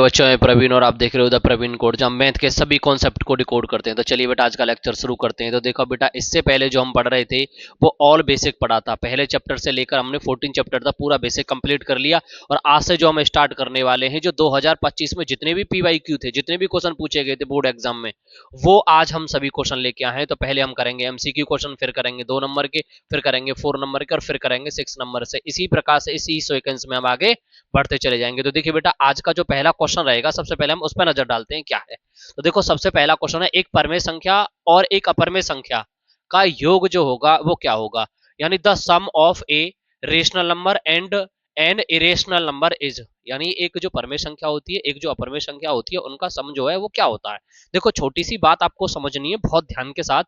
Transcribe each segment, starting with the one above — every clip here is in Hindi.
बच्चों, मैं प्रवीण और आप देख रहे हो द प्रवीण कोड, जहाँ मैथ के सभी कॉन्सेप्ट को डिकोड करते हैं। तो चलिए बेटा, आज का लेक्चर शुरू करते हैं। तो देखो बेटा, इससे पहले जो हम पढ़ रहे थे वो ऑल बेसिक पढ़ा था। पहले चैप्टर से लेकर हमने 14 चैप्टर था पूरा बेसिक कंप्लीट कर लिया। और आज से जो हम स्टार्ट करने वाले हैं, जो 2025 में जितने भी पीवाईक्यू थे, जितने भी क्वेश्चन पूछे गए थे बोर्ड एग्जाम में, वो आज हम सभी क्वेश्चन लेके आए हैं। तो पहले हम करेंगे एमसीक्यू क्वेश्चन, फिर करेंगे 2 नंबर के, फिर करेंगे 4 नंबर के, और फिर करेंगे 6 नंबर से। इसी प्रकार से इसी सीक्वेंस में हम आगे बढ़ते चले जाएंगे। तो देखिए बेटा, आज का जो पहला क्वेश्चन रहेगा, सबसे पहले हम उस पर नजर डालते हैं क्या है। तो देखो, सबसे पहला क्वेश्चन है, एक परमेय संख्या और एक अपरमेय संख्या का योग जो होगा वो क्या होगा। यानी the sum of a rational number and an irrational number is, यानी एक जो परमेय संख्या होती है, एक जो अपरमेय संख्या होती है, उनका सम जो है वो क्या होता है। देखो, छोटी सी बात आपको समझनी है बहुत ध्यान के साथ।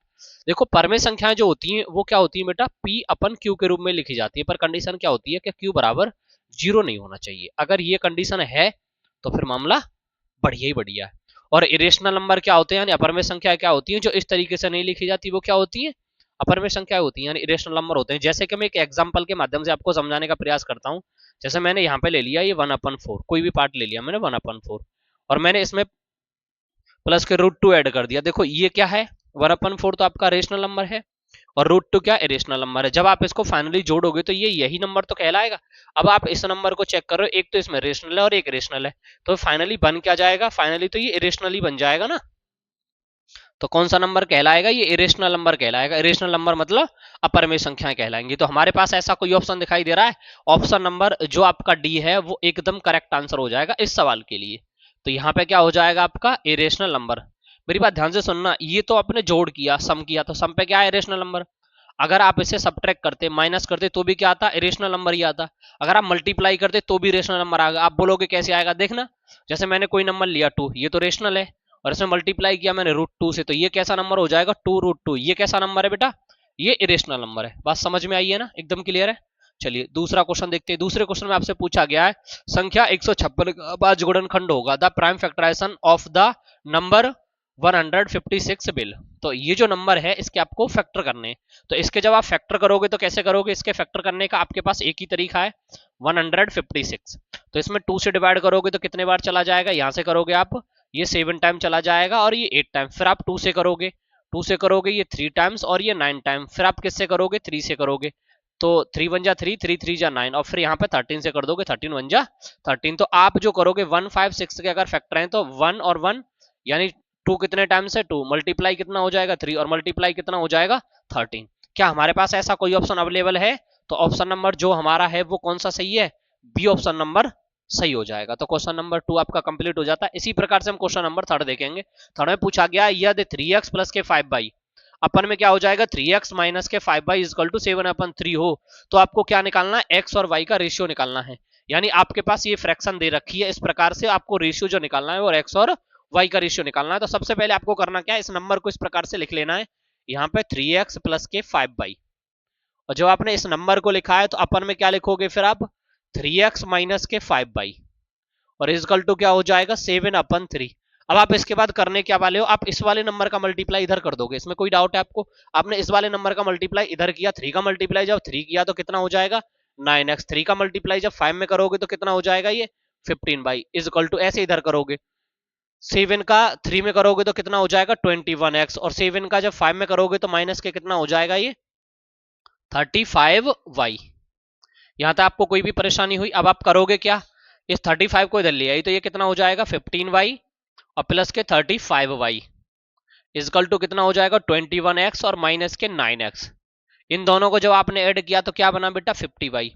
देखो, परमेय संख्याएं जो होती हैं वो क्या होती है बेटा, पी अपन क्यू के रूप में लिखी जाती है। पर कंडीशन क्या होती है कि क्यू बराबर 0 नहीं होना चाहिए। अगर ये कंडीशन है तो फिर मामला बढ़िया ही बढ़िया है। और इरेशनल नंबर क्या होते हैं, यानी अपरमेय संख्या क्या होती है, जो इस तरीके से नहीं लिखी जाती, वो क्या होती है, अपरमेय संख्या होती है, यानी इरेशनल नंबर होते हैं। जैसे कि मैं एक एग्जांपल के माध्यम से आपको समझाने का प्रयास करता हूं। जैसे मैंने यहाँ पे ले लिया ये 1/4, कोई भी पार्ट ले लिया मैंने 1/4, और मैंने इसमें प्लस के √2 ऐड कर दिया। देखो ये क्या है, 1/4 तो आपका रेशनल नंबर है, और √2 क्या इरेशनल नंबर है। जब आप इसको फाइनली जोड़ोगे तो ये यही नंबर तो कहलाएगा। अब आप इस नंबर को चेक करो, एक तो इसमें रेशनल है और एक इरेशनल है, तो फाइनली बन क्या जाएगा, फाइनली तो ये इरेशनल ही बन जाएगा ना। तो कौन सा नंबर कहलाएगा, ये इरेशनल नंबर कहलाएगा। इरेशनल नंबर मतलब अपरमेय संख्याएं कहलाएंगी। तो हमारे पास ऐसा कोई ऑप्शन दिखाई दे रहा है, ऑप्शन नंबर जो आपका डी है वो एकदम करेक्ट आंसर हो जाएगा इस सवाल के लिए। तो यहाँ पे क्या हो जाएगा आपका इरेशनल नंबर। मेरी बात ध्यान से सुनना, ये तो आपने जोड़ किया, सम किया, तो सम पे क्या है, इरेशनल नंबर। अगर आप इसे सब्ट्रैक्ट करते, माइनस करते, तो भी क्या आता, इरेशनल नंबर ही आता। अगर आप मल्टीप्लाई करते तो भी रेशनल नंबर आएगा। आप बोलोगे कैसे आएगा, देखना। जैसे मैंने कोई नंबर लिया 2, ये तो रेशनल है, और इसमें मल्टीप्लाई किया मैंने √2 से, तो ये कैसा नंबर हो जाएगा, 2√2। ये कैसा नंबर है बेटा, ये इरेशनल नंबर है। बात समझ में आई है ना, एकदम क्लियर है। चलिए दूसरा क्वेश्चन देखते हैं। दूसरे क्वेश्चन में आपसे पूछा गया है, संख्या 156 का बाद गुणनखंड होगा, the prime factorisation of the number 156 बिल। तो ये जो नंबर है इसके आपको फैक्टर करने हैं। तो इसके जब आप फैक्टर करोगे तो कैसे करोगे, इसके फैक्टर करने का आपके पास एक ही तरीका है, 156। तो इसमें 2 से डिवाइड करोगे तो कितने बार चला जाएगा, यहां से करोगे आप, ये 7 टाइम चला जाएगा, और ये 8 टाइम। फिर आप 2 से करोगे, 2 से करोगे ये 3 टाइम्स, और ये 9 टाइम। फिर आप किससे करोगे, 3 से करोगे, तो 3 1 जा 3, 3 3 जा 9, और फिर यहाँ पे 13 से कर दोगे, 13 1 जा 13। तो आप जो करोगे 156 के अगर फैक्टर हैं तो 1 और 1, यानी 2 कितने टाइम्स है, 2 मल्टीप्लाई कितना हो जाएगा, 3, और मल्टीप्लाई कितना हो जाएगा, 13। क्या हमारे पास ऐसा कोई ऑप्शन अवेलेबल है, तो ऑप्शन नंबर जो हमारा है वो कौन सा सही है, बी ऑप्शन नंबर सही हो जाएगा। तो क्वेश्चन नंबर 2 आपका कंप्लीट हो जाता है। इसी प्रकार से हम क्वेश्चन नंबर 3 देखेंगे। 3 में पूछा गया, यदि 3x प्लस के 5y, अपन में क्या हो जाएगा, 3x माइनस के 5y इक्वल टू 7/3 हो, तो आपको क्या निकालना है, x और y का रेशियो निकालना है। यानी आपके पास ये फ्रैक्शन दे रखी है, इस प्रकार से आपको रेशियो जो निकालना है वो x और y का रेशियो निकालना है। तो सबसे पहले आपको करना क्या है, इस नंबर को इस प्रकार से लिख लेना है, यहाँ पे 3x प्लस के 5y, और जब आपने इस नंबर को लिखा है तो अपन में क्या लिखोगे, फिर आप 3x माइनस के 5y, और इक्वल टू क्या हो जाएगा, 7/3। अब आप इसके बाद करने क्या वाले हो, आप इस वाले नंबर का मल्टीप्लाई इधर कर दोगे। इसमें कोई डाउट है आपको, आपने इस वाले नंबर का मल्टीप्लाई इधर किया, 3 का मल्टीप्लाई जब 3 किया तो कितना हो जाएगा, 9x। 3 का मल्टीप्लाई जब 5 में करोगे तो कितना हो जाएगा, ये 15y इक्वल टू, ऐसे इधर करोगे, 7 का 3 में करोगे तो कितना हो जाएगा, 21x, और 7 का जब 5 में करोगे तो माइनस के कितना हो जाएगा, ये 35y। यहां तक आपको कोई भी परेशानी हुई, अब आप करोगे क्या, इस 35 को इधर ले आई, तो ये कितना हो जाएगा, 15y, और प्लस के 35y इक्वल टू कितना हो जाएगा, 21x, और माइनस के 9x। इन दोनों को जब आपने ऐड किया तो क्या बना बेटा, 50y,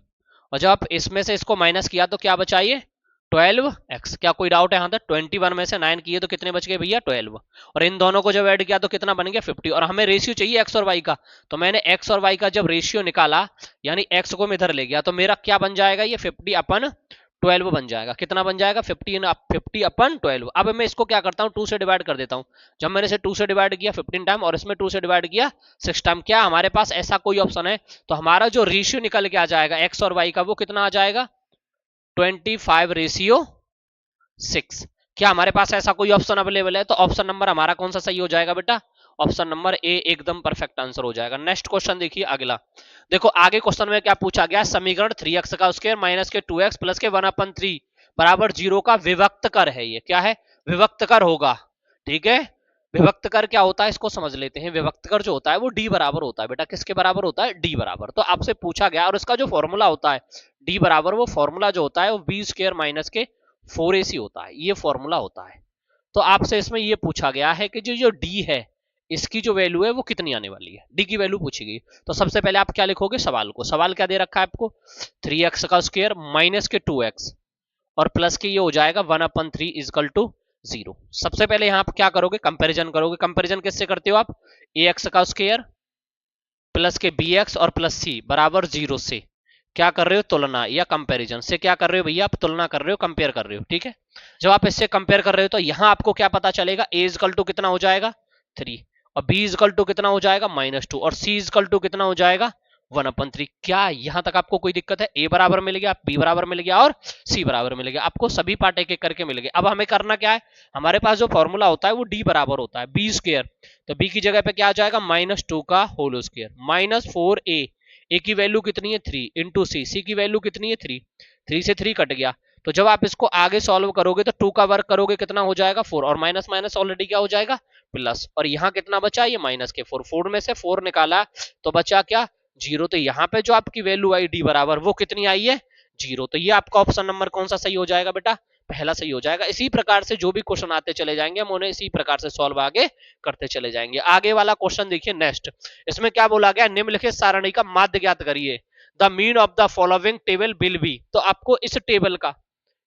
और जब आप इसमें से इसको माइनस किया तो क्या बचा, ये 12x। क्या कोई डाउट है यहाँ तक, 21 में से 9 किए तो कितने बच गए भैया, 12, और इन दोनों को जब ऐड किया तो कितना बन गया, 50। और हमें रेशियो चाहिए x और y का, तो मैंने x और y का जब रेशियो निकाला, यानी x को मैं इधर ले गया, तो मेरा क्या बन जाएगा, ये 50/12 बन जाएगा। कितना बन जाएगा, 50/12। अब मैं इसको क्या करता हूँ, 2 से डिवाइड कर देता हूँ। जब मैंने इसे 2 से डिवाइड किया 15 टाइम, और इसमें 2 से डिवाइड किया 6 टाइम, क्या हमारे पास ऐसा कोई ऑप्शन है, तो हमारा जो रेशियो निकल के आ जाएगा x और y का, वो कितना आ जाएगा, 25/6। क्या हमारे पास ऐसा कोई ऑप्शन अवेलेबल है, तो ऑप्शन नंबर हमारा कौन सा सही हो जाएगा बेटा, ऑप्शन नंबर ए एकदम परफेक्ट आंसर हो जाएगा। नेक्स्ट क्वेश्चन देखिए अगला। देखो आगे क्वेश्चन में क्या पूछा गया, समीकरण 3x का स्क्वायर माइनस के 2x प्लस के 1/3 बराबर 0 का विभक्त कर है। ये क्या है? विभक्त कर होगा। ठीक है, विभक्त कर क्या होता है इसको समझ लेते हैं। विभक्त कर जो होता है वो डी बराबर होता है बेटा, किसके बराबर होता है? डी बराबर। तो आपसे पूछा गया और इसका जो फॉर्मूला होता है डी बराबर, वो फॉर्मूला जो होता है वो बी स्क्वायर माइनस के 4ac होता है, ये फॉर्मूला होता है। तो आपसे इसमें ये पूछा गया है कि जो डी है इसकी जो वैल्यू है वो कितनी आने वाली है, डी की वैल्यू पूछी गई। तो सबसे पहले आप क्या लिखोगे सवाल को, सवाल क्या दे रखा है आपको? 3x का स्क्वायर माइनस के 2x और प्लस के ये हो जाएगा 1/3 इजकल टू 0। सबसे पहले यहां आप क्या करोगे? कंपैरिजन करोगे। कंपैरिजन किससे करते हो आप? ax का स्क्वायर प्लस के bx और प्लस सी बराबर 0 से क्या कर रहे हो? तुलना या कंपैरिजन से क्या कर रहे हो भैया? आप तुलना कर रहे हो, कंपेयर कर रहे हो। ठीक है, जब आप इससे कंपेयर कर रहे हो तो यहां आपको क्या पता चलेगा? a इजकल टू कितना हो जाएगा? 3 और b इजकल टू कितना हो जाएगा? -2 और c इजकल टू कितना हो जाएगा? 1/3। क्या यहां तक आपको कोई दिक्कत है? a बराबर मिल गया, b बराबर मिल गया और c बराबर मिल गया। आपको सभी पार्ट एक एक करके मिल गए। अब हमें करना क्या है? हमारे पास जो फॉर्मूला होता है वो d बराबर होता है b स्क्वायर, तो b की जगह पे क्या आ जाएगा? -2 का whole square minus 4a। a की वैल्यू कितनी है? 3 इंटू सी की वैल्यू कितनी है? 3। 3 से 3 कट गया, तो जब आप इसको आगे सॉल्व करोगे तो 2 का वर्क करोगे कितना हो जाएगा? 4 और माइनस माइनस ऑलरेडी क्या हो जाएगा? प्लस। और यहाँ कितना बचा? ये माइनस के 4। 4 में से 4 निकाला तो बचा क्या? 0। तो यहाँ पे जो आपकी वैल्यू आई डी बराबर वो कितनी आई है? 0। तो ये आपका ऑप्शन नंबर कौन सा सही हो जाएगा बेटा? पहला सही हो जाएगा। इसी प्रकार से जो भी क्वेश्चन आते चले जाएंगे हम उन्हें इसी प्रकार से सॉल्व आगे करते चले जाएंगे। आगे वाला क्वेश्चन देखिए नेक्स्ट, इसमें क्या बोला गया? निम्नलिखित सारणी का माध्य ज्ञात करिए। The mean of the following table will be. तो आपको इस टेबल का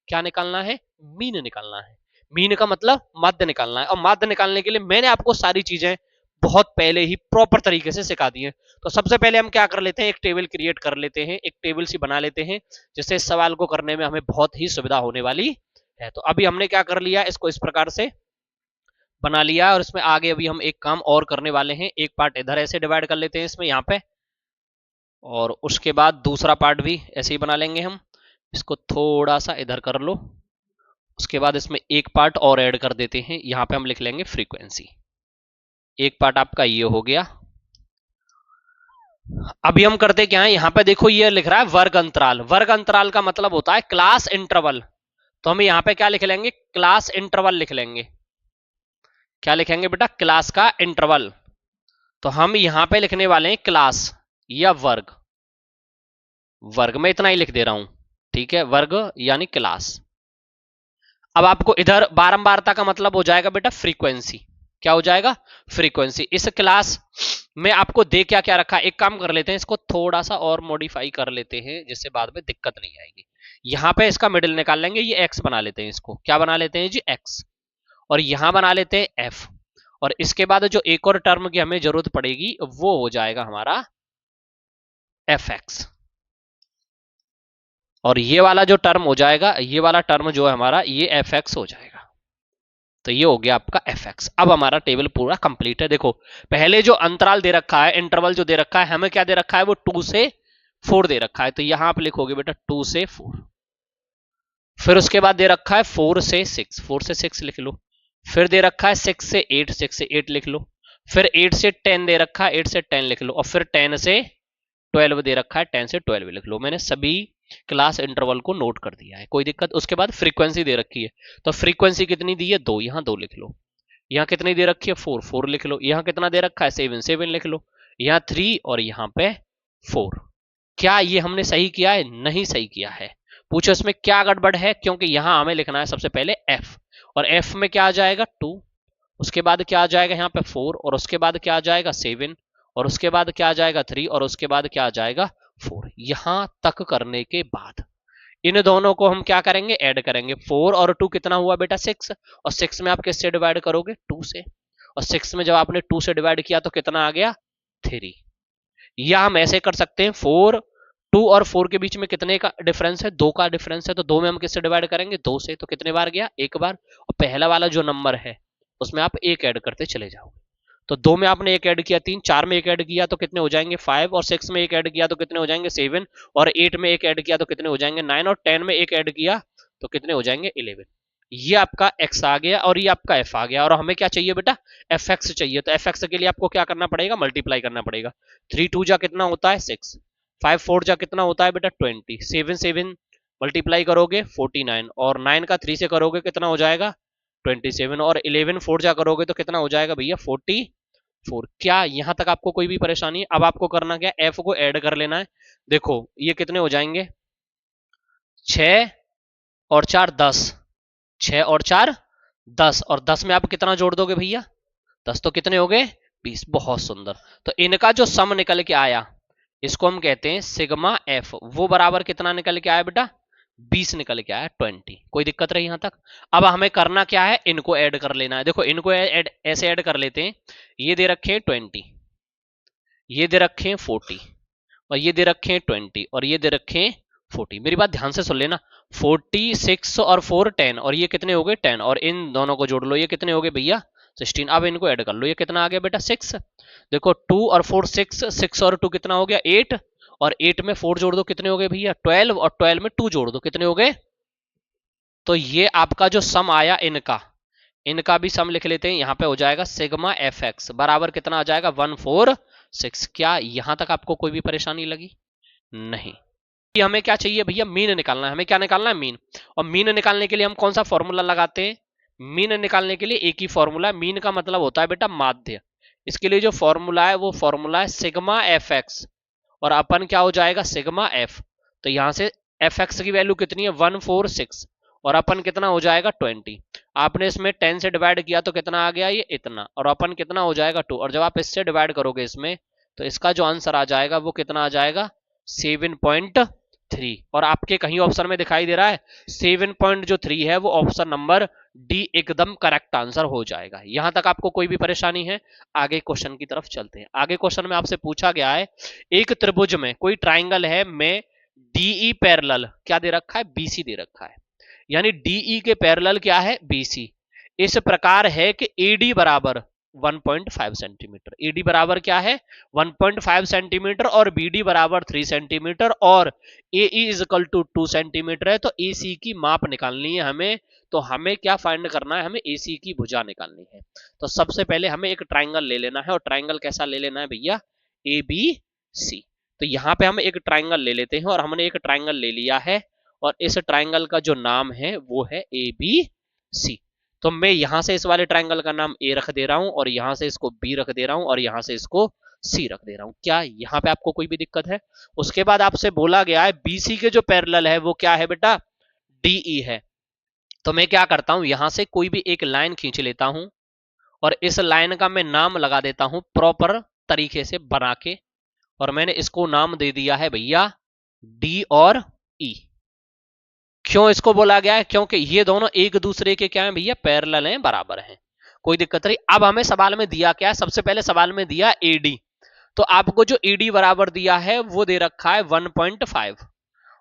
क्या निकालना है? मीन निकालना है। मीन का मतलब माध्य निकालना है, और माध्य निकालने के लिए मैंने आपको सारी चीजें बहुत पहले ही प्रॉपर तरीके से सिखा दी है। तो सबसे पहले हम क्या कर लेते हैं? एक टेबल क्रिएट कर लेते हैं, एक टेबल सी बना लेते हैं जिससे इस सवाल को करने में हमें बहुत ही सुविधा होने वाली है। तो अभी हमने क्या कर लिया? इसको इस प्रकार से बना लिया और इसमें आगे अभी हम एक काम और करने वाले हैं। एक पार्ट इधर ऐसे डिवाइड कर लेते हैं इसमें यहाँ पे, और उसके बाद दूसरा पार्ट भी ऐसे ही बना लेंगे हम। इसको थोड़ा सा इधर कर लो, उसके बाद इसमें एक पार्ट और ऐड कर देते हैं। यहां पे हम लिख लेंगे फ्रीक्वेंसी। एक पार्ट आपका ये हो गया। अभी हम करते क्या है? यहां पे देखो ये लिख रहा है वर्ग अंतराल। वर्ग अंतराल का मतलब होता है क्लास इंटरवल। तो हम यहां पे क्या लिख लेंगे? क्लास इंटरवल लिख लेंगे। क्या लिखेंगे बेटा? क्लास का इंटरवल। तो हम यहां पे लिखने वाले हैं क्लास या वर्ग। वर्ग में इतना ही लिख दे रहा हूं, ठीक है, वर्ग यानी क्लास। अब आपको इधर बारंबारता का मतलब हो जाएगा बेटा फ्रीक्वेंसी। क्या हो जाएगा? फ्रीक्वेंसी। इस क्लास में आपको दे क्या क्या रखा है? एक काम कर लेते हैं, इसको थोड़ा सा और मॉडिफाई कर लेते हैं जिससे बाद में दिक्कत नहीं आएगी। यहां पे इसका मिडिल निकाल लेंगे, ये एक्स बना लेते हैं। इसको क्या बना लेते हैं जी? एक्स। और यहां बना लेते हैं एफ। और इसके बाद जो एक और टर्म की हमें जरूरत पड़ेगी वो हो जाएगा हमारा एफ एक्स। और ये वाला जो टर्म हो जाएगा, ये वाला टर्म जो है हमारा, ये एफ एक्स हो जाएगा। तो ये हो गया आपका एफ एक्स। अब हमारा टेबल पूरा कंप्लीट है। देखो पहले जो अंतराल दे रखा है, इंटरवल जो दे रखा है, हमें क्या दे रखा है? वो 2 से 4 दे रखा है। तो यहां आप लिखोगे बेटा 2 से 4। फिर उसके बाद दे रखा है 4 से 6, 4 से 6 लिख लो। फिर दे रखा है 6 से 8, 6 से 8 लिख लो। फिर 8 से 10 दे रखा है, 8 से 10 लिख लो। और फिर 10 से 12 दे रखा है, 10 से 12 लिख लो। मैंने सभी क्लास इंटरवल को नोट कर दिया है, कोई दिक्कत? उसके बाद फ्रीक्वेंसी दे रखी है, तो फ्रीक्वेंसी कितनी दी है? 2, यहां 2 लिख लो। यहाँ कितनी दे रखी है? 4, 4 लिख लो। यहाँ कितना दे रखा है? 7, 7 लिख लो। यहाँ 3 और यहाँ पे 4। क्या ये हमने सही किया है? नहीं सही किया है। पूछो इसमें क्या गड़बड़ है? क्योंकि यहाँ हमें लिखना है सबसे पहले f, और f में क्या आ जाएगा? 2। उसके बाद क्या आ जाएगा? यहाँ पे 4, और उसके बाद क्या आ जाएगा? 7, और उसके बाद क्या आ जाएगा? 3, और उसके बाद क्या आ जाएगा? 4। यहां तक करने के बाद इन दोनों को हम क्या करेंगे? ऐड करेंगे। 4 और 2 कितना हुआ बेटा? 6। और 6 में आप किससे डिवाइड करोगे? 2 से। और 6 में जब आपने 2 से डिवाइड किया तो कितना आ गया? 3। या हम ऐसे कर सकते हैं, 4, 2 और 4 के बीच में कितने का डिफरेंस है? 2 का डिफरेंस है। तो 2 में हम किससे डिवाइड करेंगे? 2 से। तो कितने बार गया? एक बार। और पहला वाला जो नंबर है उसमें आप एक ऐड करते चले जाओगे। तो 2 में आपने एक ऐड किया 3, 4 में एक ऐड किया तो कितने हो जाएंगे? 5, और 6 में एक ऐड किया तो कितने हो जाएंगे? 7, और 8 में एक ऐड किया तो कितने हो जाएंगे? 9, और 10 में एक ऐड किया तो कितने हो जाएंगे? 11। ये आपका x आ गया और ये आपका f आ गया। और हमें क्या चाहिए बेटा? fx चाहिए। तो fx के लिए आपको क्या करना पड़ेगा? मल्टीप्लाई करना पड़ेगा। 3 2 जा कितना होता है? 6, 5 4 जा कितना होता है बेटा? 20, 7 7 मल्टीप्लाई करोगे 49 और 9 का 3 से करोगे कितना हो जाएगा 27 और 11 4 जा करोगे तो कितना हो जाएगा भैया 44। क्या यहां तक आपको कोई भी परेशानी है? अब आपको करना क्या, एफ को ऐड कर लेना है। देखो ये कितने हो जाएंगे 6 और 4 10, 6 और 4 10 और 10 में आप कितना जोड़ दोगे भैया 10 तो कितने हो गए 20। बहुत सुंदर। तो इनका जो सम निकल के आया इसको हम कहते हैं सिग्मा एफ, वो बराबर कितना निकल के आया बेटा 20 निकल के आया 20। कोई दिक्कत रही यहां तक? अब हमें करना क्या है, इनको ऐड कर लेना है। देखो इनको ऐसे ऐड कर लेते हैं। ये दे रखे 20, ये दे रखे 40 और ये दे रखे 20 और ये दे रखे 40। मेरी बात ध्यान से सुन लेना, 46 और 4 10 और ये कितने हो गए 10 और इन दोनों को जोड़ लो, ये कितने हो गए भैया 16। अब इनको ऐड कर लो, ये कितना आ गया बेटा 6। देखो 2 और 4 6, 6 और 2 कितना हो गया 8 और 8 में 4 जोड़ दो कितने हो गए भैया 12 और 12 में 2 जोड़ दो कितने हो गए। तो ये आपका जो सम आया इनका, इनका भी सम लिख लेते हैं। यहां पे हो जाएगा सिग्मा एफ एक्स बराबर कितना आ जाएगा 146। क्या यहां तक आपको कोई भी परेशानी लगी? नहीं। हमें क्या चाहिए भैया मीन निकालना है। हमें क्या निकालना है मीन। और मीन निकालने के लिए हम कौन सा फॉर्मूला लगाते हैं, मीन निकालने के लिए एक ही फॉर्मूला है। मीन का मतलब होता है बेटा माध्य। इसके लिए जो फॉर्मूला है वो फॉर्मूला है सिग्मा एफ एक्स और अपन क्या हो जाएगा सिग्मा एफ। तो यहां से एफ एक्स की वैल्यू कितनी है 146 और अपन कितना हो जाएगा 20। आपने इसमें 10 से डिवाइड किया तो कितना आ गया ये इतना और अपन कितना हो जाएगा 2 और जब आप इससे डिवाइड करोगे इसमें तो इसका जो आंसर आ जाएगा वो कितना आ जाएगा 7.3। और आपके कहीं ऑप्शन में दिखाई दे रहा है 7.3 है, वो ऑप्शन नंबर डी एकदम करेक्ट आंसर हो जाएगा। यहां तक आपको कोई भी परेशानी है? आगे क्वेश्चन की तरफ चलते हैं। आगे क्वेश्चन में आपसे पूछा गया है एक त्रिभुज में कोई ट्राइंगल है में डीई पैरेलल क्या दे रखा है बीसी दे रखा है, यानी डीई के पैरेलल क्या है बीसी। इस प्रकार है कि एडी बराबर 1.5 सेंटीमीटर, एडी बराबर क्या है 1.5 सेंटीमीटर और बीडी बराबर 3 सेंटीमीटर और एई इज इक्वल टू 2 सेंटीमीटर है। तो एसी की माप निकालनी है हमें। तो हमें क्या फाइंड करना है, हमें एसी की भुजा निकालनी है। तो सबसे पहले हमें एक ट्राइंगल ले लेना है और ट्राइंगल कैसा ले लेना है भैया ए बी सी। तो यहां पे हम एक ट्राइंगल ले लेते हैं और हमने एक ट्राइंगल ले लिया है और इस ट्राइंगल का जो नाम है वो है ए बी सी। तो मैं यहां से इस वाले ट्राइंगल का नाम ए रख दे रहा हूं और यहां से इसको बी रख दे रहा हूं और यहां से इसको सी रख दे रहा हूं। क्या यहां पे आपको कोई भी दिक्कत है? उसके बाद आपसे बोला गया है बीसी के जो पैरेलल है वो क्या है बेटा डीई है। तो मैं क्या करता हूं यहां से कोई भी एक लाइन खींच लेता हूं और इस लाइन का मैं नाम लगा देता हूं प्रॉपर तरीके से बना के और मैंने इसको नाम दे दिया है भैया डी और ई। क्यों इसको बोला गया है? क्योंकि ये दोनों एक दूसरे के क्या है भैया पैरेलल हैं, बराबर हैं। कोई दिक्कत नहीं। अब हमें सवाल में दिया क्या है, सबसे पहले सवाल में दिया एडी। तो आपको जो एडी बराबर दिया है वो दे रखा है 1.5।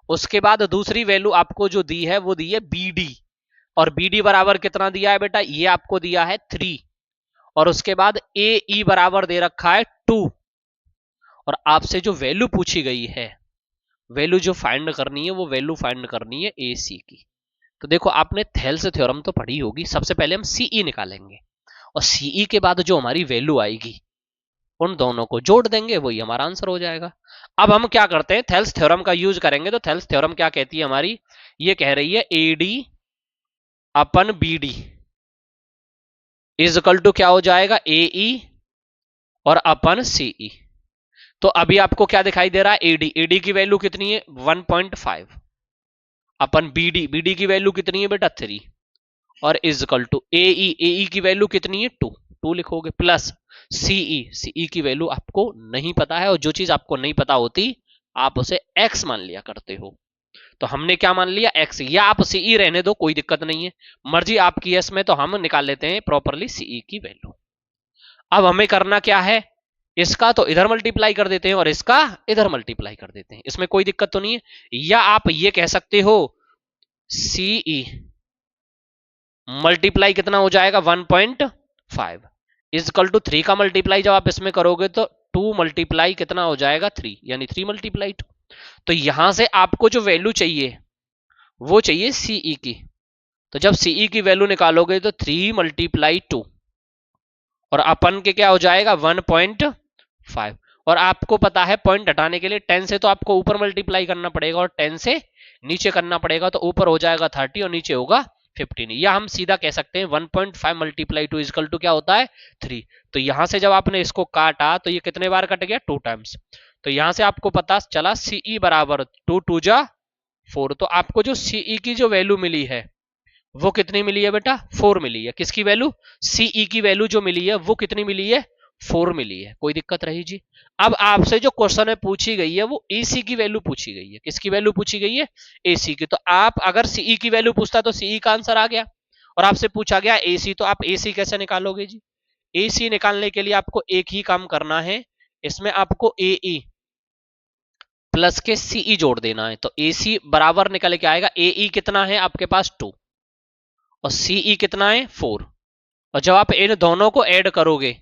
उसके बाद दूसरी वैल्यू आपको जो दी है वो दी है बीडी और बीडी बराबर कितना दिया है बेटा ये आपको दिया है 3 और उसके बाद ए बराबर दे रखा है 2 और आपसे जो वैल्यू पूछी गई है वैल्यू जो फाइंड करनी है वो वैल्यू फाइंड करनी है ए सी की। तो देखो आपने थेल्स थ्योरम तो पढ़ी होगी। सबसे पहले हम सीई निकालेंगे और सीई के बाद जो हमारी वैल्यू आएगी उन दोनों को जोड़ देंगे, वही हमारा आंसर हो जाएगा। अब हम क्या करते हैं थेल्स थ्योरम का यूज करेंगे। तो थेल्स थ्योरम क्या कहती है हमारी, ये कह रही है AD upon BD is equal to क्या हो जाएगा एई और अपन सीई। तो अभी आपको क्या दिखाई दे रहा है एडी, एडी की वैल्यू कितनी है 1.5 अपन बीडी की वैल्यू कितनी है बेटा 3 और इज इक्वल टू एई की वैल्यू कितनी है 2 लिखोगे प्लस सीई की वैल्यू आपको नहीं पता है और जो चीज आपको नहीं पता होती आप उसे एक्स मान लिया करते हो। तो हमने क्या मान लिया एक्स, या आप सीई रहने दो कोई दिक्कत नहीं है, मर्जी आपकी है इसमें। तो हम निकाल लेते हैं प्रॉपरली सीई की वैल्यू। अब हमें करना क्या है, इसका तो इधर मल्टीप्लाई कर देते हैं और इसका इधर मल्टीप्लाई कर देते हैं, इसमें कोई दिक्कत तो नहीं है। या आप ये कह सकते हो सीई मल्टीप्लाई कितना हो जाएगा 1.5 इजकल टू 3 का मल्टीप्लाई जब आप इसमें करोगे तो 2 मल्टीप्लाई कितना हो जाएगा 3 यानी 3 मल्टीप्लाई 2। तो यहां से आपको जो वैल्यू चाहिए वो चाहिए सीई की। तो जब सीई की वैल्यू निकालोगे तो 3 मल्टीप्लाई 2 और अपन के क्या हो जाएगा 1.5 और आपको पता है पॉइंट हटाने के लिए 10 से तो आपको ऊपर मल्टीप्लाई करना पड़ेगा और 10 से नीचे करना पड़ेगा, तो ऊपर हो जाएगा 30 और नीचे होगा 15। या हम सीधा कह सकते हैं 1.5 मल्टीप्लाई 2 इजकल टू क्या होता है 3। तो यहां से जब आपने इसको काटा तो ये कितने बार कट गया 2 टाइम्स। तो यहां से आपको पता चला सीई बराबर 2 2 जा 4। तो आपको जो सीई की जो वैल्यू मिली है वो कितनी मिली है बेटा 4 मिली है। किसकी वैल्यू सीई की वैल्यू जो मिली है वो कितनी मिली है 4 मिली है। कोई दिक्कत रही जी। अब आपसे जो क्वेश्चन में पूछी गई है वो एसी की वैल्यू पूछी गई है। किसकी वैल्यू पूछी गई है एसी की। तो आप अगर सीई की वैल्यू पूछता तो सीई का आंसर आ गया और आपसे पूछा गया एसी, तो आप एसी कैसे निकालोगे जी। एसी निकालने के लिए आपको एक ही काम करना है, इसमें आपको एई प्लस के सीई जोड़ देना है। तो एसी बराबर निकल के आएगा एई कितना है आपके पास 2 और सीई कितना है 4। और जब आप इन दोनों को ऐड करोगे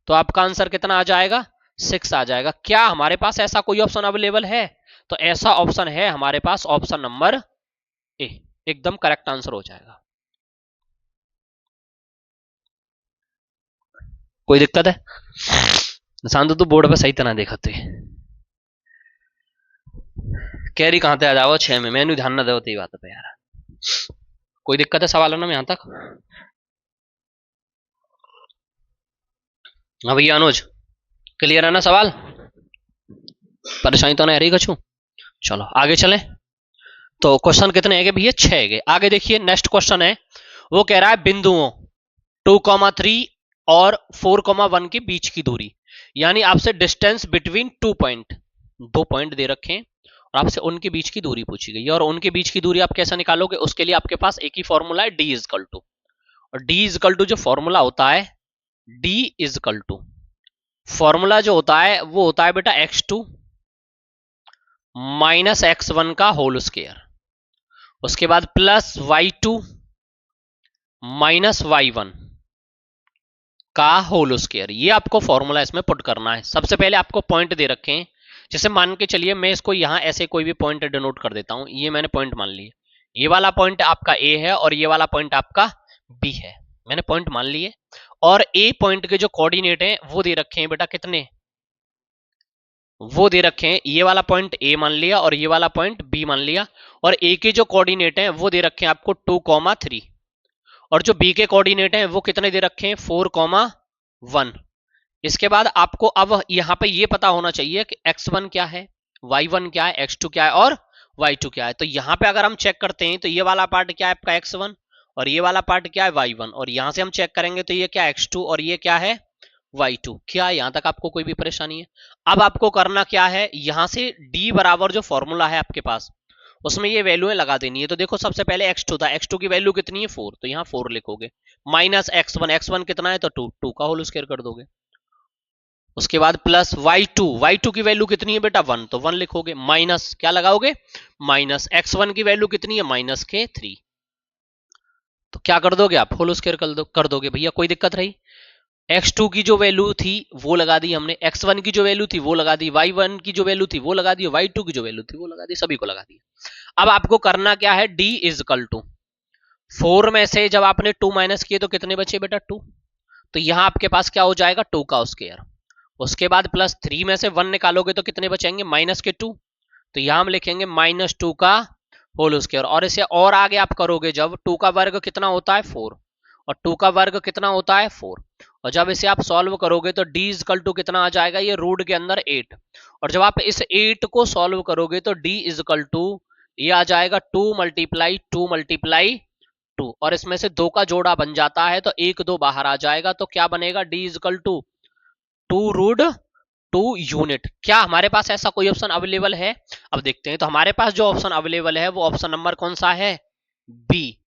तो आपका आंसर कितना आ जाएगा 6 आ जाएगा। क्या हमारे पास ऐसा कोई ऑप्शन अवेलेबल है? तो ऐसा ऑप्शन है हमारे पास, ऑप्शन नंबर ए एकदम करेक्ट आंसर हो जाएगा। कोई दिक्कत है? निशांत तो बोर्ड पे सही तरह देखते कैरी कहां थे आ जाओ 6 में मैंने ध्यान ना दो तो बात पे यार। कोई दिक्कत है सवालों में यहां तक? हाँ भैया अनुज क्लियर है ना सवाल? परेशानी तो नहीं आ रही कछु? चलो आगे चलें। तो क्वेश्चन कितने है भैया 6 है। आगे देखिए नेक्स्ट क्वेश्चन है, वो कह रहा है बिंदुओं 2,3 और 4,1 के बीच की दूरी, यानी आपसे डिस्टेंस बिटवीन 2 पॉइंट, 2 पॉइंट दे रखे हैं और आपसे उनके बीच की दूरी पूछी गई है। और उनके बीच की दूरी आप कैसे निकालोगे, उसके लिए आपके पास एक ही फॉर्मूला है डी इजकल टू। और डी इजकल टू जो फॉर्मूला होता है, डी इजकल टू फॉर्मूला जो होता है वो होता है बेटा x2 माइनस x1 का होल स्क्वायर, उसके बाद प्लस y2 माइनस y1 का होल स्क्वायर। ये आपको फॉर्मूला इसमें पुट करना है। सबसे पहले आपको पॉइंट दे रखे हैं, जैसे मान के चलिए मैं इसको यहां ऐसे कोई भी पॉइंट डिनोट कर देता हूं। ये मैंने पॉइंट मान लिया, ये वाला पॉइंट आपका ए है और ये वाला पॉइंट आपका बी है, मैंने पॉइंट मान लिए। और ए पॉइंट के जो कोऑर्डिनेट हैं वो दे रखे हैं बेटा कितने, वो दे रखे हैं, ये वाला पॉइंट ए मान लिया और ये वाला पॉइंट बी मान लिया। और ए के जो कोऑर्डिनेट हैं वो दे रखे हैं आपको 2,3 और जो बी के कोऑर्डिनेट हैं वो कितने दे रखे हैं 4,1। इसके बाद आपको अब यहां पे ये पता होना चाहिए कि x1 क्या है, y1 क्या है, x2 क्या है और y2 क्या है। तो यहां पे अगर हम चेक करते हैं तो ये वाला पार्ट क्या है आपका x1 और ये वाला पार्ट क्या है y1, और यहां से हम चेक करेंगे तो ये क्या है x2 और ये क्या है y2। क्या यहां तक आपको कोई भी परेशानी है? अब आपको करना क्या है, यहां से d बराबर जो फॉर्मूला है आपके पास उसमें ये वैल्यू लगा देनी है। तो देखो सबसे पहले x2 था, x2 की वैल्यू कितनी है 4, तो यहाँ 4 लिखोगे, माइनस x1, x1 कितना है तो 2, 2 का होल स्क्वायर कर दोगे। उसके बाद प्लस y2, y2 की वैल्यू कितनी है बेटा 1, तो 1 लिखोगे, माइनस क्या लगाओगे माइनस x1 की वैल्यू कितनी है माइनस के 3, तो क्या कर दोगे आप होल स्क्वायर कर दोगे भैया। कोई दिक्कत रही? x2 की जो वैल्यू थी वो लगा दी हमने, x1 की जो वैल्यू थी वो लगा दी, y1 की जो वैल्यू थी वो लगा दी, y2 की जो वैल्यू थी वो लगा दी, सभी को लगा दिया। अब आपको करना क्या है, d इजकल टू 4 में से जब आपने 2 माइनस किए तो कितने बचे बेटा 2, तो यहां आपके पास क्या हो जाएगा 2 का स्क्वायर। उसके बाद प्लस 3 में से 1 निकालोगे तो कितने बचेंगे माइनस के 2, तो यहां हम लिखेंगे -2 का होल स्क्वायर। और इसे और आगे आप करोगे जब 2 का वर्ग कितना होता है 4 और 2 का वर्ग कितना होता है 4, और जब इसे आप सॉल्व करोगे तो d इजकल टू कितना आ जाएगा, ये रूट के अंदर 8। और जब आप इस 8 को सॉल्व करोगे तो d इजकल टू ये आ जाएगा 2 मल्टीप्लाई 2 मल्टीप्लाई 2, और इसमें से 2 का जोड़ा बन जाता है तो 1 2 बाहर आ जाएगा, तो क्या बनेगा d is equal to 2 root 2 unit. क्या हमारे पास ऐसा कोई ऑप्शन अवेलेबल है? अब देखते हैं। तो हमारे पास जो ऑप्शन अवेलेबल है वो ऑप्शन नंबर कौन सा है, बी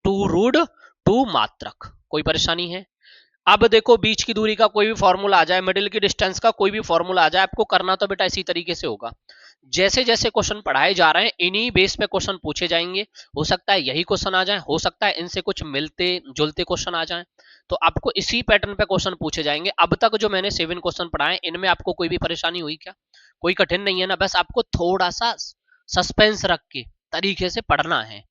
2 रूट 2 मात्रक। कोई परेशानी है? अब देखो बीच की दूरी का कोई भी फॉर्मूला आ जाए, मिडिल की डिस्टेंस का कोई भी फॉर्मूला आ जाए, आपको करना तो बेटा इसी तरीके से होगा। जैसे जैसे क्वेश्चन पढ़ाए जा रहे हैं इन्हीं बेस पे क्वेश्चन पूछे जाएंगे। हो सकता है यही क्वेश्चन आ जाए, हो सकता है इनसे कुछ मिलते जुलते क्वेश्चन आ जाएं, तो आपको इसी पैटर्न पे क्वेश्चन पूछे जाएंगे। अब तक जो मैंने 7 क्वेश्चन पढ़ाए इनमें आपको कोई भी परेशानी हुई क्या? कोई कठिन नहीं है ना, बस आपको थोड़ा सा सस्पेंस रख के तरीके से पढ़ना है।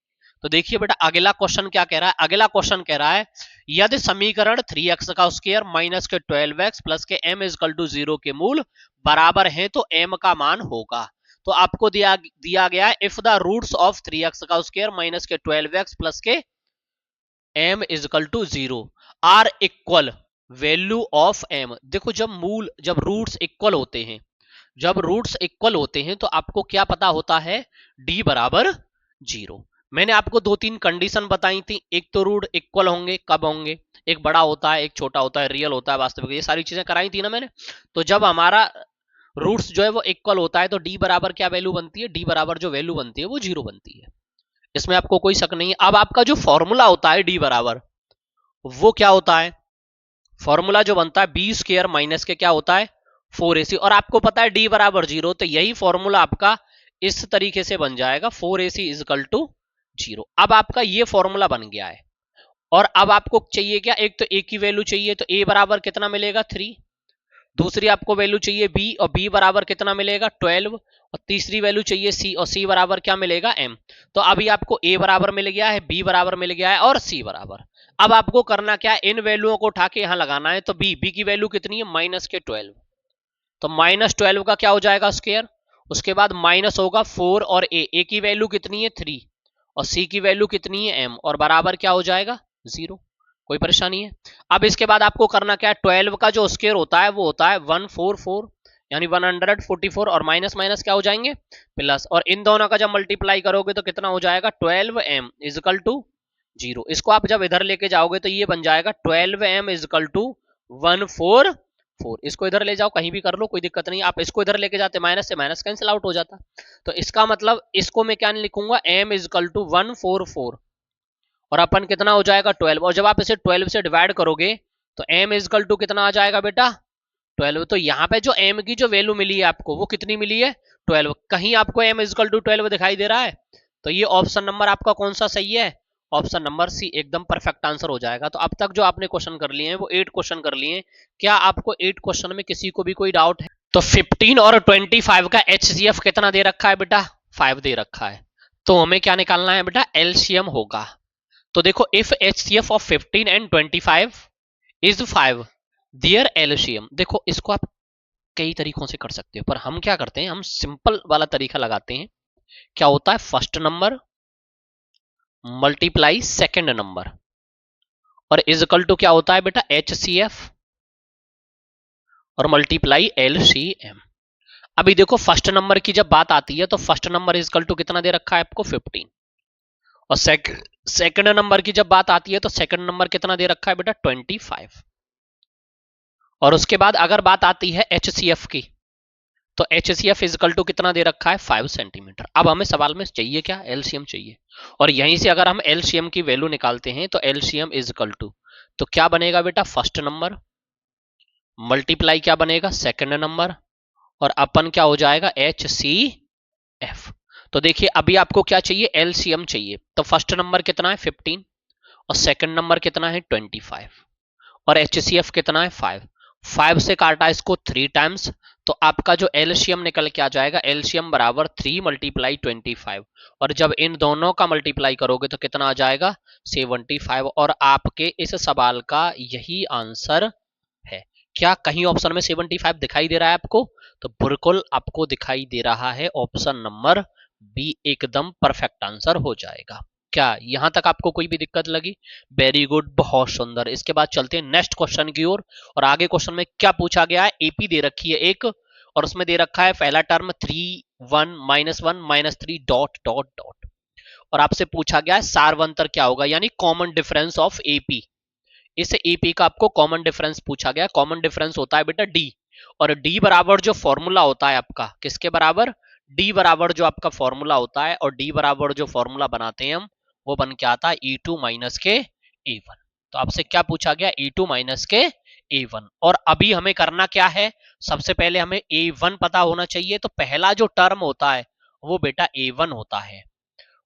तो देखिए बेटा अगला क्वेश्चन क्या कह रहा है, अगला क्वेश्चन कह रहा है यदि समीकरण 3x का स्क्वायर माइनस के 12x प्लस के m इजकल टू 0 के मूल बराबर हैं तो m का मान होगा। तो आपको दिया गया है if the roots of 3x का स्क्वायर माइनस के 12x प्लस के m is equal to 0 or equal value of m। देखो जब रूट्स इक्वल होते हैं, जब रूट्स इक्वल होते हैं तो आपको क्या पता होता है, d बराबर 0। मैंने आपको 2-3 कंडीशन बताई थी, एक तो रूट इक्वल होंगे, कब होंगे, एक बड़ा होता है, एक छोटा होता है, रियल होता है, वास्तविक, ये सारी चीजें कराई थी ना मैंने। तो जब हमारा रूट्स जो है वो इक्वल होता है तो d बराबर क्या वैल्यू बनती है, d बराबर जो वैल्यू बनती है वो 0 बनती है, इसमें आपको कोई शक नहीं है। अब आपका जो फॉर्मूला होता है d बराबर, वो क्या होता है, फॉर्मूला जो बनता है बी स्क्वायर माइनस के क्या होता है 4ac, और आपको पता है d बराबर 0, तो यही फॉर्मूला आपका इस तरीके से बन जाएगा 4ac इजकल टू 0। अब आपका ये फॉर्मूला बन गया है, और अब आपको चाहिए क्या, एक तो a की वैल्यू चाहिए, तो a बराबर कितना मिलेगा 3, दूसरी आपको वैल्यू चाहिए b, और b बराबर कितना मिलेगा 12, और तीसरी वैल्यू चाहिए c, और c बराबर क्या मिलेगा m। तो अभी आपको a बराबर मिल गया है, b बराबर मिल गया है, और c बराबर। अब आपको करना क्या है, इन वैल्यूओं को उठा के यहां लगाना है। तो b की वैल्यू कितनी है माइनस के 12, तो माइनस 12 का क्या हो जाएगा स्क्वायर, उसके बाद माइनस होगा 4, और a की वैल्यू कितनी है 3, और c की वैल्यू कितनी है m, और बराबर क्या हो जाएगा 0। कोई परेशानी है। अब इसके बाद आपको करना क्या है, 12 का जो स्क्वायर होता है वो होता है 144, यानी 144, और माइनस माइनस क्या हो जाएंगे प्लस, और इन दोनों का जब मल्टीप्लाई करोगे तो कितना हो जाएगा 12m इजकल टू 0। इसको आप जब इधर लेके जाओगे तो ये बन जाएगा 12m इजकल टू 144। इसको इधर ले जाओ, कहीं भी कर लो कोई दिक्कत नहीं, आप इसको इधर लेके जाते माइनस से माइनस कैंसिल आउट हो जाता। तो इसका मतलब इसको मैं क्या नहीं लिखूंगा, m इजकल टू 144, और अपन कितना हो जाएगा 12, और जब आप इसे 12 से डिवाइड करोगे तो m इजकल टू कितना आ जाएगा बेटा 12। तो यहाँ पे जो m की जो वैल्यू मिली है आपको वो कितनी मिली है 12, कहीं आपको m इजकल टू 12 दिखाई दे रहा है, तो ये ऑप्शन नंबर आपका कौन सा सही है, ऑप्शन नंबर सी एकदम परफेक्ट आंसर हो जाएगा। तो अब तक जो आपने क्वेश्चन कर लिए हैं वो 8 क्वेश्चन कर लिए हैं। क्या आपको 8 क्वेश्चन में किसी को भी कोई डाउट है? तो 15 और 25 का HCF कितना दे रखा है बेटा 5 दे रखा है, तो हमें क्या निकालना है बेटा एलसीएम होगा। तो देखो if HCF of 15 and 25 is 5, their LCM, देखो इसको आप कई तरीकों से कर सकते हो, पर हम क्या करते हैं, हम सिंपल वाला तरीका लगाते हैं। क्या होता है, first number multiply second number, और इजकल टू क्या होता है बेटा HCF और मल्टीप्लाई LCM। अभी देखो फर्स्ट नंबर की जब बात आती है तो फर्स्ट नंबर इजकल टू कितना दे रखा है आपको 15, और सेकंड नंबर की जब बात आती है तो सेकंड नंबर कितना दे रखा है बेटा 25, और उसके बाद अगर बात आती है HCF की तो HCF इजकल टू कितना दे रखा है 5 सेंटीमीटर। अब हमें सवाल में चाहिए क्या, LCM चाहिए, और यहीं से अगर हम LCM की वैल्यू निकालते हैं तो LCM इजकल टू, तो क्या बनेगा बेटा फर्स्ट नंबर मल्टीप्लाई क्या बनेगा सेकंड नंबर, और अपन क्या हो जाएगा HCF। तो देखिए अभी आपको क्या चाहिए LCM चाहिए, तो फर्स्ट नंबर कितना है 15, और सेकंड नंबर कितना है 25, और HCF कितना है 5, 5 से काटा इसको 3 टाइम्स, तो आपका जो एलसीएम निकल के आ जाएगा एलसीएम बराबर 3 मल्टीप्लाई 25, और जब इन दोनों का मल्टीप्लाई करोगे तो कितना आ जाएगा 75, और आपके इस सवाल का यही आंसर है। क्या कहीं ऑप्शन में 75 दिखाई दे रहा है आपको, तो बिल्कुल आपको दिखाई दे रहा है, ऑप्शन नंबर बी एकदम परफेक्ट आंसर हो जाएगा। क्या यहां तक आपको कोई भी दिक्कत लगी? वेरी गुड, बहुत सुंदर। इसके बाद चलते हैं नेक्स्ट क्वेश्चन की ओर, और आगे क्वेश्चन में क्या पूछा गया है, एपी दे रखी है एक, और उसमें दे रखा है पहला टर्म 3 1 -1 -3 डॉट डॉट डॉट, और आपसे पूछा गया है सार्वंतर क्या होगा, यानी कॉमन डिफरेंस ऑफ एपी। इस एपी का आपको कॉमन डिफरेंस पूछा गया, कॉमन डिफरेंस होता है बेटा डी, और डी बराबर जो फॉर्मूला होता है आपका किसके बराबर, डी बराबर जो आपका फॉर्मूला होता है, और डी बराबर जो फॉर्मूला बनाते हैं हम वो बन के आता है E2 माइनस के A1। तो आपसे क्या पूछा गया E2 माइनस के A1, और अभी हमें करना क्या है, सबसे पहले हमें A1 पता होना चाहिए। तो पहला जो टर्म होता है वो बेटा A1 होता है,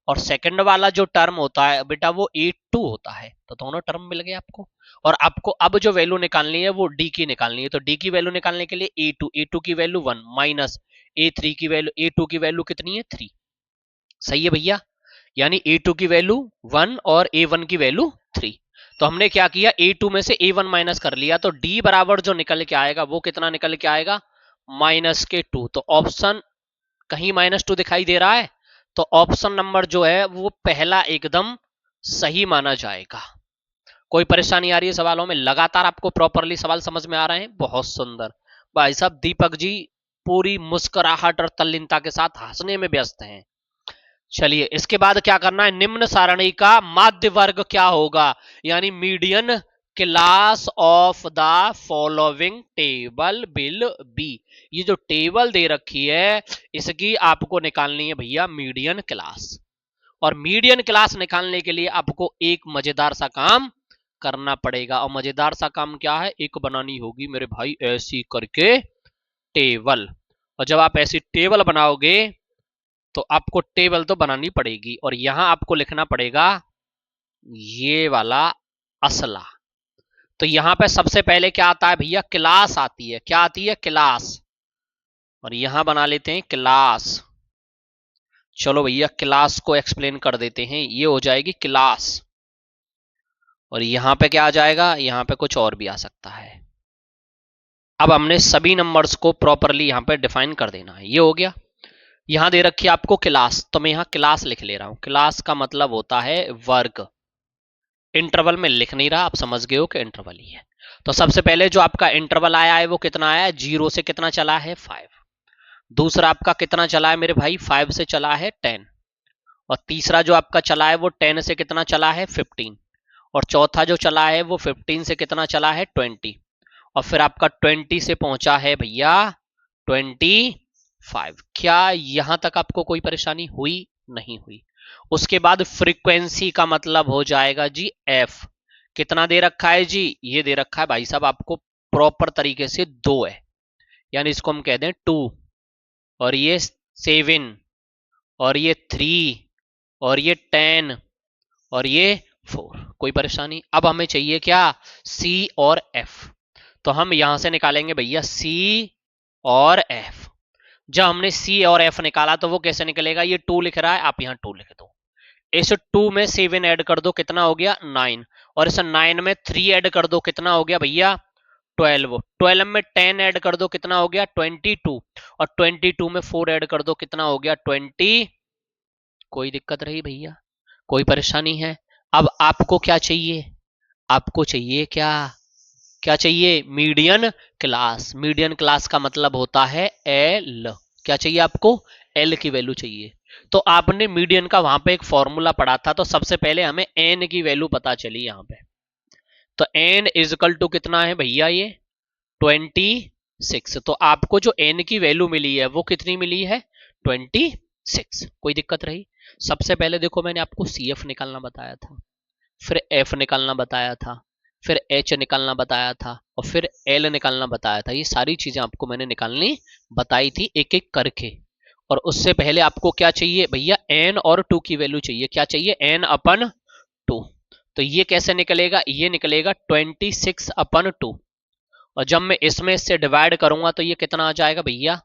और सेकंड वाला जो टर्म होता है बेटा वो A2 होता है। तो दोनों टर्म मिल गए आपको, और आपको अब जो वैल्यू निकालनी है वो D की निकालनी है। तो D की वैल्यू निकालने के लिए A2 की वैल्यू 1 माइनस A3 की वैल्यू, A2 की वैल्यू कितनी है 3। सही है भैया, यानी a2 की वैल्यू 1 और a1 की वैल्यू 3। तो हमने क्या किया, a2 में से a1 माइनस कर लिया, तो d बराबर जो निकल के आएगा वो कितना निकल के आएगा, -2। तो ऑप्शन कहीं -2 दिखाई दे रहा है, तो ऑप्शन नंबर जो है वो पहला एकदम सही माना जाएगा। कोई परेशानी आ रही है सवालों में? लगातार आपको प्रॉपरली सवाल समझ में आ रहे हैं? बहुत सुंदर। भाई साहब दीपक जी पूरी मुस्कुराहट और तल्लीनता के साथ हंसने में व्यस्त हैं। चलिए इसके बाद क्या करना है, निम्न सारणी का माध्य वर्ग क्या होगा, यानी median class of the following table will be. ये जो टेबल दे रखी है इसकी आपको निकालनी है भैया मीडियन क्लास। और मीडियन क्लास निकालने के लिए आपको एक मजेदार सा काम करना पड़ेगा। और मजेदार सा काम क्या है, एक बनानी होगी मेरे भाई ऐसी करके टेबल। और जब आप ऐसी टेबल बनाओगे तो आपको टेबल तो बनानी पड़ेगी, और यहां आपको लिखना पड़ेगा ये वाला असला। तो यहां पे सबसे पहले क्या आता है भैया, क्लास आती है। क्या आती है? क्लास। और यहां बना लेते हैं क्लास। चलो भैया क्लास को एक्सप्लेन कर देते हैं, ये हो जाएगी क्लास। और यहां पे क्या आ जाएगा, यहां पे कुछ और भी आ सकता है। अब हमने सभी नंबर्स को प्रॉपरली यहां पे डिफाइन कर देना है। ये हो गया। यहां दे रखी है आपको क्लास, तो मैं यहां क्लास लिख ले रहा हूं। क्लास का मतलब होता है वर्ग। इंटरवल में लिख नहीं रहा, आप समझ गए हो कि इंटरवल ही है। तो सबसे पहले जो आपका इंटरवल आया है वो कितना आया है, 0 से कितना चला है, 5। दूसरा आपका कितना चला है मेरे भाई, 5 से चला है 10। और तीसरा जो आपका चला है वो 10 से कितना चला है, 15। और चौथा जो चला है वो 15 से कितना चला है, 20। और फिर आपका 20 से पहुंचा है भैया 25। क्या यहां तक आपको कोई परेशानी हुई? नहीं हुई। उसके बाद फ्रीक्वेंसी का मतलब हो जाएगा जी एफ। कितना दे रखा है जी, ये दे रखा है भाई साहब आपको प्रॉपर तरीके से 2 है, यानी इसको हम कह दें 2। और ये 7, और ये 3, और ये 10, और ये 4। कोई परेशानी? अब हमें चाहिए क्या, सी और एफ। तो हम यहां से निकालेंगे भैया सी और एफ। जब हमने सी और एफ निकाला तो वो कैसे निकलेगा, ये 2 लिख रहा है, आप यहां 2 लिख दो। इस 2 में 7 ऐड कर दो, कितना हो गया, 9। और इस 9 में 3 ऐड कर दो, कितना हो गया भैया, 12। 12 में 10 ऐड कर दो, कितना हो गया, 22। और 22 में 4 ऐड कर दो, कितना हो गया, 20। कोई दिक्कत रही भैया? कोई परेशानी है? अब आपको क्या चाहिए, आपको चाहिए क्या, क्या चाहिए, मीडियन क्लास। मीडियन क्लास का मतलब होता है एल। क्या चाहिए आपको, एल की वैल्यू चाहिए। तो आपने मीडियन का वहां पे एक फॉर्मूला पढ़ा था, तो सबसे पहले हमें एन की वैल्यू पता चली यहां पे। तो एन इजकल टू कितना है भैया, ये 26। तो आपको जो एन की वैल्यू मिली है वो कितनी मिली है, 26। कोई दिक्कत रही? सबसे पहले देखो मैंने आपको सी एफ निकालना बताया था, फिर एफ निकालना बताया था, फिर एच निकालना बताया था, और फिर एल निकालना बताया था। ये सारी चीजें आपको मैंने निकालनी बताई थी एक एक करके। और उससे पहले आपको क्या चाहिए भैया, एन और 2 की वैल्यू चाहिए। क्या चाहिए, एन अपन 2। तो ये कैसे निकलेगा, ये निकलेगा 26/2। और जब मैं इसमें इससे डिवाइड करूंगा तो ये कितना आ जाएगा भैया,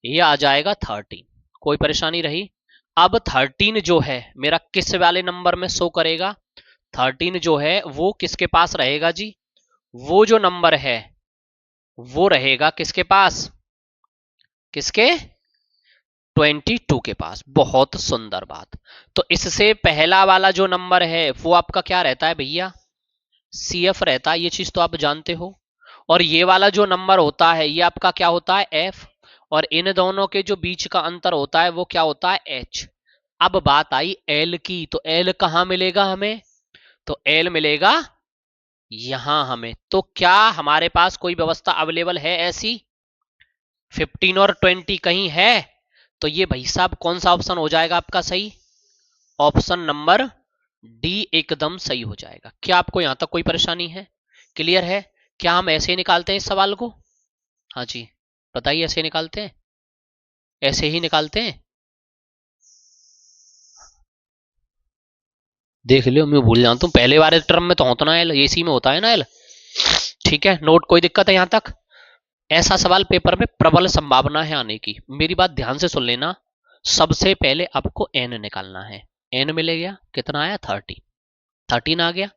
ये आ जाएगा 13। कोई परेशानी रही? अब 13 जो है मेरा किस वाले नंबर में शो करेगा, 13 जो है वो किसके पास रहेगा जी, वो जो नंबर है वो रहेगा किसके पास, किसके, 22 के पास। बहुत सुंदर बात। तो इससे पहला वाला जो नंबर है वो आपका क्या रहता है भैया, सी एफ रहता है, ये चीज तो आप जानते हो। और ये वाला जो नंबर होता है ये आपका क्या होता है, एफ। और इन दोनों के जो बीच का अंतर होता है वो क्या होता है, एच। अब बात आई एल की, तो एल कहां मिलेगा हमें, तो एल मिलेगा यहां हमें। तो क्या हमारे पास कोई व्यवस्था अवेलेबल है ऐसी, 15 और 20 कहीं है? तो ये भाई साहब कौन सा ऑप्शन हो जाएगा आपका सही, ऑप्शन नंबर डी एकदम सही हो जाएगा। क्या आपको यहां तक कोई परेशानी है, क्लियर है? क्या हम ऐसे ही निकालते हैं इस सवाल को? हाँ जी बताइए, ऐसे ही निकालते हैं, ऐसे ही निकालते हैं। देख लियो मैं भूल जाता हूं, पहले वाले टर्म में तो होता ना एल, एसी में होता है ना एल। ठीक है नोट, कोई दिक्कत है यहां तक? ऐसा सवाल पेपर में प्रबल संभावना है आने की। मेरी बात ध्यान से सुन लेना, सबसे पहले आपको एन निकालना है। n मिल गया, कितना आया 30, 13 आ गया।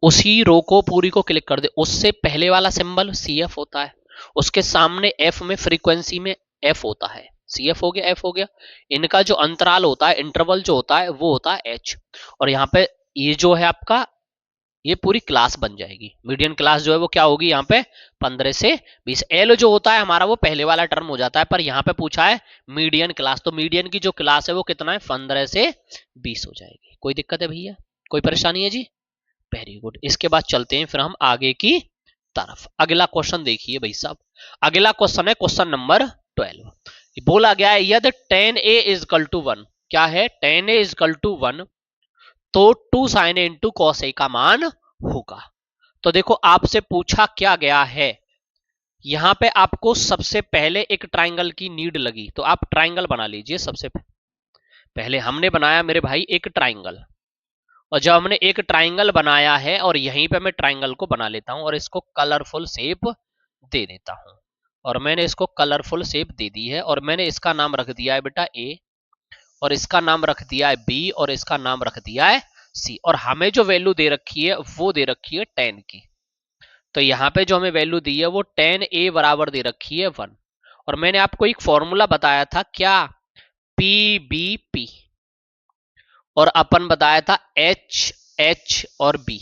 उसी रो को पूरी को क्लिक कर दे, उससे पहले वाला सिंबल CF होता है, उसके सामने F में फ्रीक्वेंसी में F होता है, CF हो गया, F हो गया। इनका जो अंतराल होता है, इंटरवल जो होता है वो होता है H। और यहाँ पे ये जो है आपका, ये पूरी क्लास बन जाएगी। मीडियन क्लास जो है वो क्या होगी यहाँ पे 15 से 20। एल जो होता है हमारा वो पहले वाला टर्म हो जाता है, पर यहाँ पे पूछा है मीडियन क्लास, तो मीडियन की जो क्लास है वो कितना है 15 से 20 हो जाएगी। कोई दिक्कत है भैया, कोई परेशानी है जी? Very good. इसके बाद चलते हैं फिर हम आगे की तरफ। अगला क्वेश्चन देखिए भाई साहब, अगला क्वेश्चन है क्वेश्चन नंबर 12। बोला गया है यदि tan a इजकल टू 1, क्या है tan a इजकल टू 1, तो 2 sin a into cos A का मान होगा। तो देखो आपसे पूछा क्या गया है, यहां पे आपको सबसे पहले एक ट्राइंगल की नीड लगी, तो आप ट्राइंगल बना लीजिए। सबसे पहले हमने बनाया मेरे भाई एक ट्राइंगल, और जब हमने एक ट्राइंगल बनाया है और यहीं पे मैं ट्राइंगल को बना लेता हूं और इसको कलरफुल शेप दे देता हूं। और मैंने इसको कलरफुल शेप दे दी है, और मैंने इसका नाम रख दिया है बेटा ए, और इसका नाम रख दिया है बी, और इसका नाम रख दिया है सी। और हमें जो वैल्यू दे रखी है वो दे रखी है 10 की। तो यहाँ पे जो हमें वैल्यू दी है वो 10a बराबर दे रखी है 1। और मैंने आपको एक फॉर्मूला बताया था क्या, PBP, और अपन बताया था HH और B।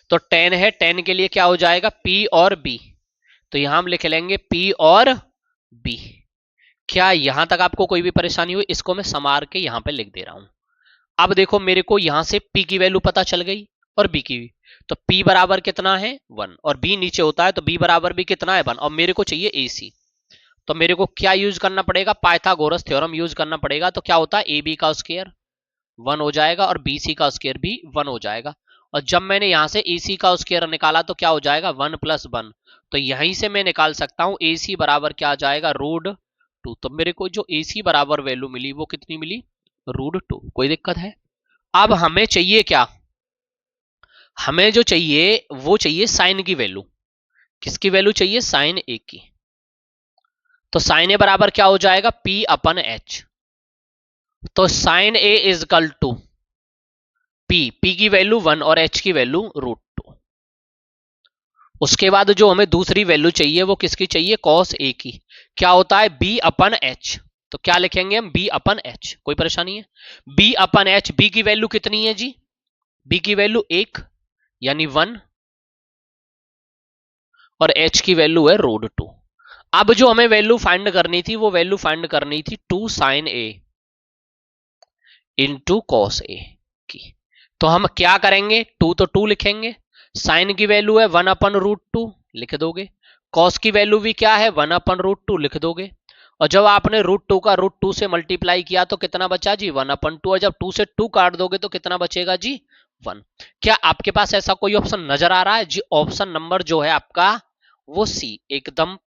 तो 10 है, 10 के लिए क्या हो जाएगा P और B, तो यहां हम लिख लेंगे P और B। क्या यहां तक आपको कोई भी परेशानी हुई? इसको मैं समार के यहां पे लिख दे रहा हूं। अब देखो मेरे को यहां से P की वैल्यू पता चल गई और B की भी, तो P बराबर कितना है 1, और B नीचे होता है तो B बराबर भी कितना है 1, और मेरे को चाहिए AC। तो मेरे को क्या यूज करना पड़ेगा, पाइथागोरस थ्योरम यूज करना पड़ेगा। तो क्या होता है AB का स्क्वायर 1 हो जाएगा और BC का स्क्वायर भी 1 हो जाएगा। और जब मैंने यहां से AC का स्क्वायर निकाला तो क्या हो जाएगा 1 + 1, तो यहीं से मैं निकाल सकता हूं AC बराबर क्या आ जाएगा √2। तो मेरे को जो AC बराबर वैल्यू मिली वो कितनी मिली √2। कोई दिक्कत है? अब हमें चाहिए क्या, हमें जो चाहिए वो चाहिए साइन की वैल्यू। किसकी वैल्यू चाहिए? साइन ए की। तो साइन ए बराबर क्या हो जाएगा P/H। तो sine A is equal to P की वैल्यू 1 और H की वैल्यू √2। उसके बाद जो हमें दूसरी वैल्यू चाहिए वो किसकी चाहिए? कॉस ए की। क्या होता है B/H। तो क्या लिखेंगे हम B/H। कोई परेशानी है? B/H, B की वैल्यू कितनी है जी? B की वैल्यू 1 यानी 1, और H की वैल्यू है √2। अब जो हमें वैल्यू फाइंड करनी थी वो वैल्यू फाइंड करनी थी 2 sin a into cos A की। तो हम क्या करेंगे, 2 तो 2 लिखेंगे, साइन की वैल्यू है 1/√2 लिख दोगे, कॉस की वैल्यू भी क्या है 1/√2 लिख दोगे। और जब आपने √2 का √2 से मल्टीप्लाई किया तो कितना बचा जी 1/2, और जब 2 से 2 काट दोगे तो कितना बचेगा जी 1। क्या आपके पास ऐसा कोई ऑप्शन नजर आ रहा है जी? ऑप्शन नंबर जो है आपका वो सी एकदम